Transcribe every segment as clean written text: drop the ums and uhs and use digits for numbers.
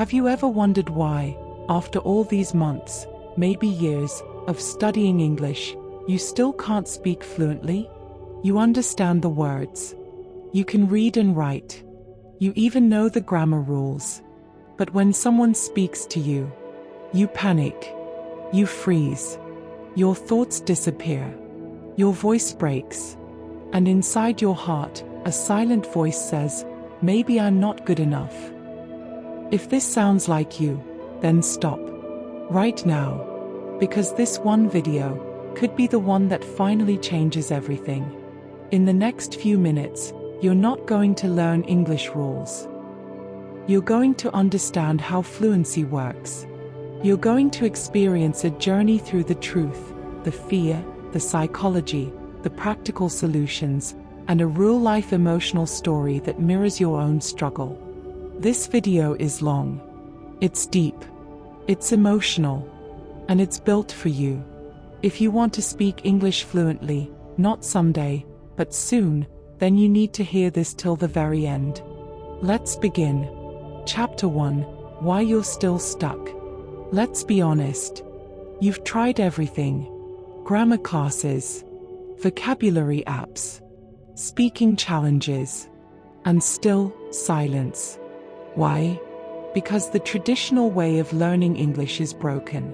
Have you ever wondered why, after all these months, maybe years, of studying English, you still can't speak fluently? You understand the words. You can read and write. You even know the grammar rules. But when someone speaks to you, you panic. You freeze. Your thoughts disappear. Your voice breaks. And inside your heart, a silent voice says, "Maybe I'm not good enough." If this sounds like you, then stop. Right now. Because this one video could be the one that finally changes everything. In the next few minutes, you're not going to learn English rules. You're going to understand how fluency works. You're going to experience a journey through the truth, the fear, the psychology, the practical solutions, and a real-life emotional story that mirrors your own struggle. This video is long. It's deep. It's emotional. And it's built for you. If you want to speak English fluently, not someday, but soon, then you need to hear this till the very end. Let's begin. Chapter 1: Why You're Still Stuck. Let's be honest. You've tried everything. Grammar classes, vocabulary apps, speaking challenges, and still silence. Why? Because the traditional way of learning English is broken.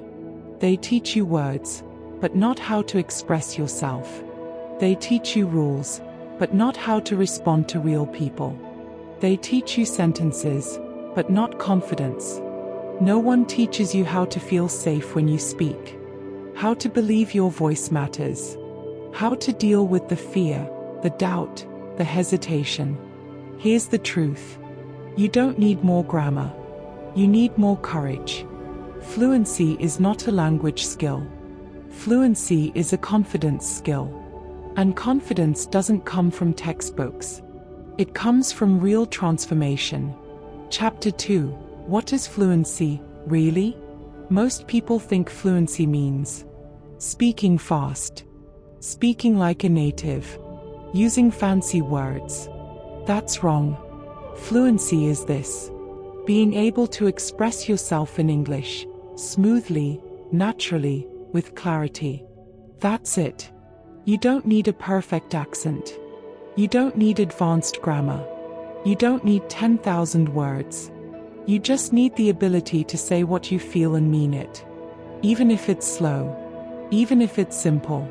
They teach you words, but not how to express yourself. They teach you rules, but not how to respond to real people. They teach you sentences, but not confidence. No one teaches you how to feel safe when you speak, how to believe your voice matters, how to deal with the fear, the doubt, the hesitation. Here's the truth. You don't need more grammar. You need more courage. Fluency is not a language skill. Fluency is a confidence skill. And confidence doesn't come from textbooks. It comes from real transformation. Chapter 2: What is fluency, really? Most people think fluency means speaking fast, speaking like a native, using fancy words. That's wrong. Fluency is this: being able to express yourself in English, smoothly, naturally, with clarity. That's it. You don't need a perfect accent. You don't need advanced grammar. You don't need 10,000 words. You just need the ability to say what you feel and mean it. Even if it's slow. Even if it's simple.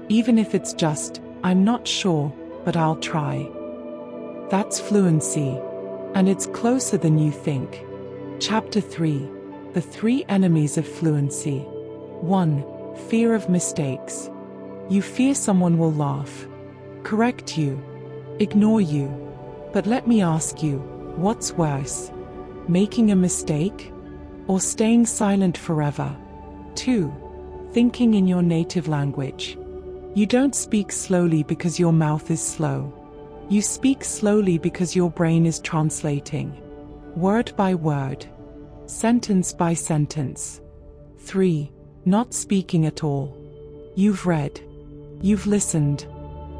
Even if it's just, "I'm not sure, but I'll try." That's fluency. And it's closer than you think. Chapter 3: The 3 enemies of fluency. 1. Fear of mistakes. You fear someone will laugh, correct you, ignore you. But let me ask you, what's worse? Making a mistake? Or staying silent forever? 2. Thinking in your native language. You don't speak slowly because your mouth is slow. You speak slowly because your brain is translating. Word by word. Sentence by sentence. 3. Not speaking at all. You've read. You've listened.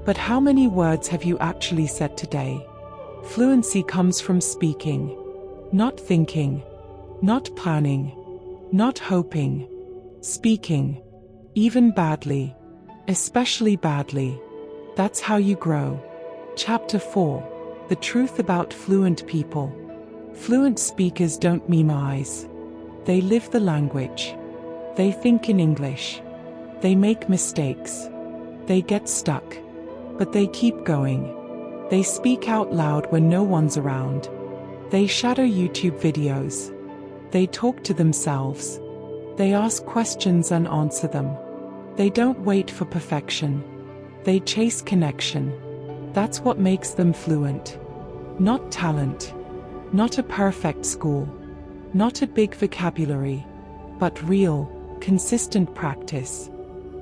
But how many words have you actually said today? Fluency comes from speaking. Not thinking. Not planning. Not hoping. Speaking. Even badly. Especially badly. That's how you grow. Chapter 4: The truth about fluent people. Fluent speakers don't memorize. They live the language. They think in English. They make mistakes. They get stuck. But they keep going. They speak out loud when no one's around. They shadow YouTube videos. They talk to themselves. They ask questions and answer them. They don't wait for perfection. They chase connection. That's what makes them fluent. Not talent. Not a perfect school. Not a big vocabulary. But real, consistent practice.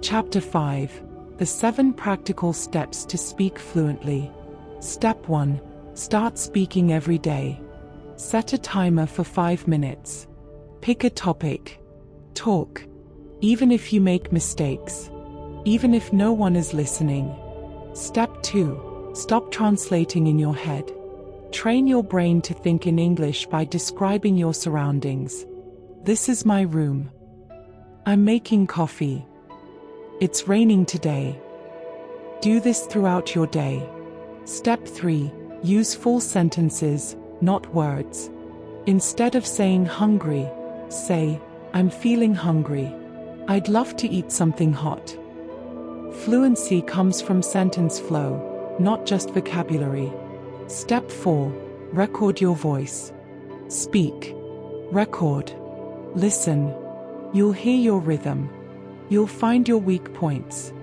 Chapter 5: The 7 practical steps to speak fluently. Step 1. Start speaking every day. Set a timer for 5 minutes. Pick a topic. Talk. Even if you make mistakes. Even if no one is listening. Step 2. Stop translating in your head. Train your brain to think in English by describing your surroundings. This is my room. I'm making coffee. It's raining today. Do this throughout your day. Step 3. Use full sentences, not words. Instead of saying hungry, say, I'm feeling hungry. I'd love to eat something hot. Fluency comes from sentence flow, not just vocabulary. Step 4. Record your voice. Speak. Record. Listen. You'll hear your rhythm. You'll find your weak points.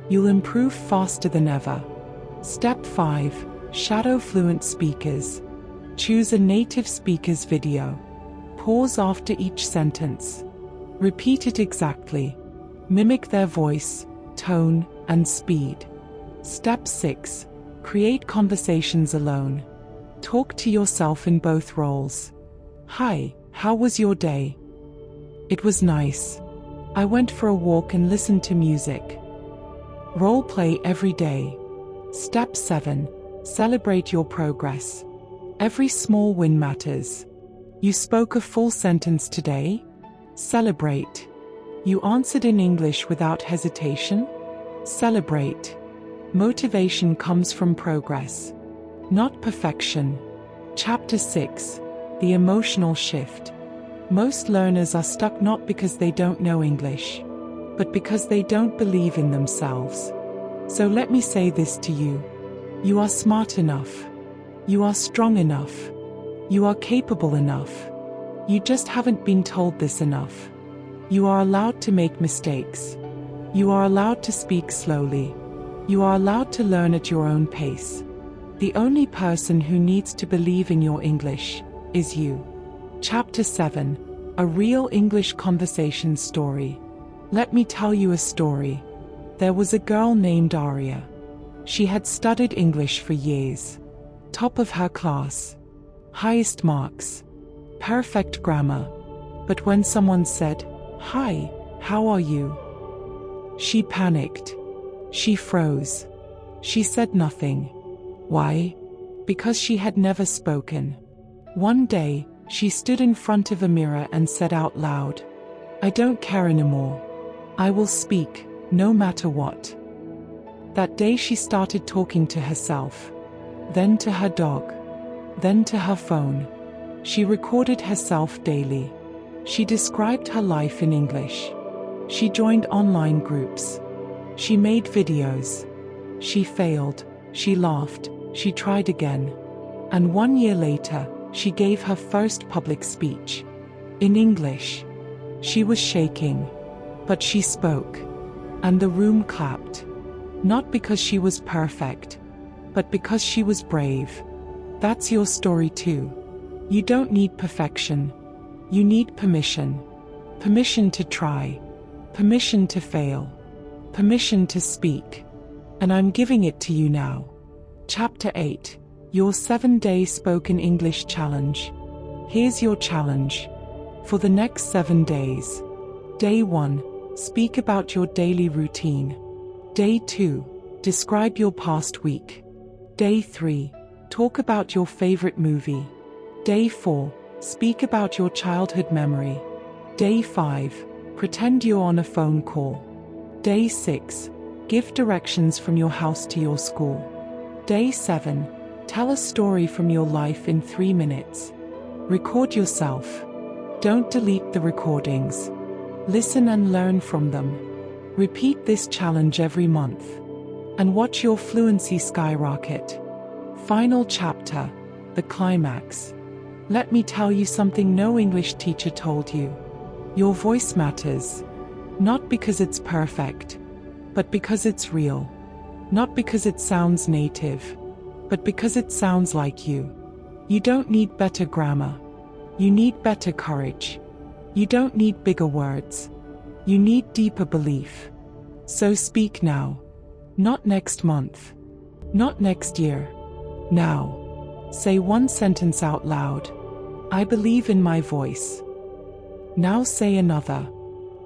You'll improve faster than ever. Step 5. Shadow fluent speakers. Choose a native speaker's video. Pause after each sentence. Repeat it exactly. Mimic their voice, tone, and speed. Step 6. Create conversations alone. Talk to yourself in both roles. Hi, how was your day? It was nice. I went for a walk and listened to music. Role play every day. Step 7. Celebrate your progress. Every small win matters. You spoke a full sentence today? Celebrate. You answered in English without hesitation? Celebrate. Motivation comes from progress, not perfection. Chapter 6. The emotional shift. Most learners are stuck not because they don't know English, but because they don't believe in themselves. So let me say this to you. You are smart enough. You are strong enough. You are capable enough. You just haven't been told this enough. You are allowed to make mistakes. You are allowed to speak slowly. You are allowed to learn at your own pace. The only person who needs to believe in your English is you. Chapter 7. A real English conversation story. Let me tell you a story. There was a girl named Aria. She had studied English for years. Top of her class. Highest marks. Perfect grammar. But when someone said, "Hi, how are you?" she panicked. She froze. She said nothing. Why? Because she had never spoken. One day, she stood in front of a mirror and said out loud, "I don't care anymore. I will speak, no matter what." That day she started talking to herself, then to her dog, then to her phone. She recorded herself daily. She described her life in English. She joined online groups. She made videos. She failed. She laughed. She tried again. And 1 year later, she gave her first public speech. In English. She was shaking. But she spoke. And the room clapped. Not because she was perfect, but because she was brave. That's your story too. You don't need perfection. You need permission. Permission to try. Permission to fail. Permission to speak. And I'm giving it to you now. Chapter 8. Your 7-day Spoken English Challenge. Here's your challenge. For the next 7 days. Day 1. Speak about your daily routine. Day 2. Describe your past week. Day 3. Talk about your favorite movie. Day 4. Speak about your childhood memory. Day 5. Pretend you're on a phone call. Day 6. Give directions from your house to your school. Day 7. Tell a story from your life in 3 minutes. Record yourself. Don't delete the recordings. Listen and learn from them. Repeat this challenge every month. And watch your fluency skyrocket. Final chapter. The climax. Let me tell you something no English teacher told you. Your voice matters. Not because it's perfect, but because it's real. Not because it sounds native, but because it sounds like you. You don't need better grammar. You need better courage. You don't need bigger words. You need deeper belief. So speak now. Not next month. Not next year. Now. Say one sentence out loud. I believe in my voice. Now say another.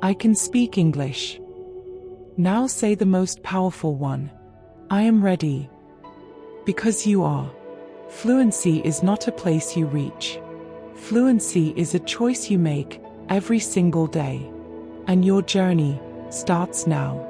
I can speak English. Now say the most powerful one. I am ready. Because you are. Fluency is not a place you reach. Fluency is a choice you make every single day. And your journey starts now.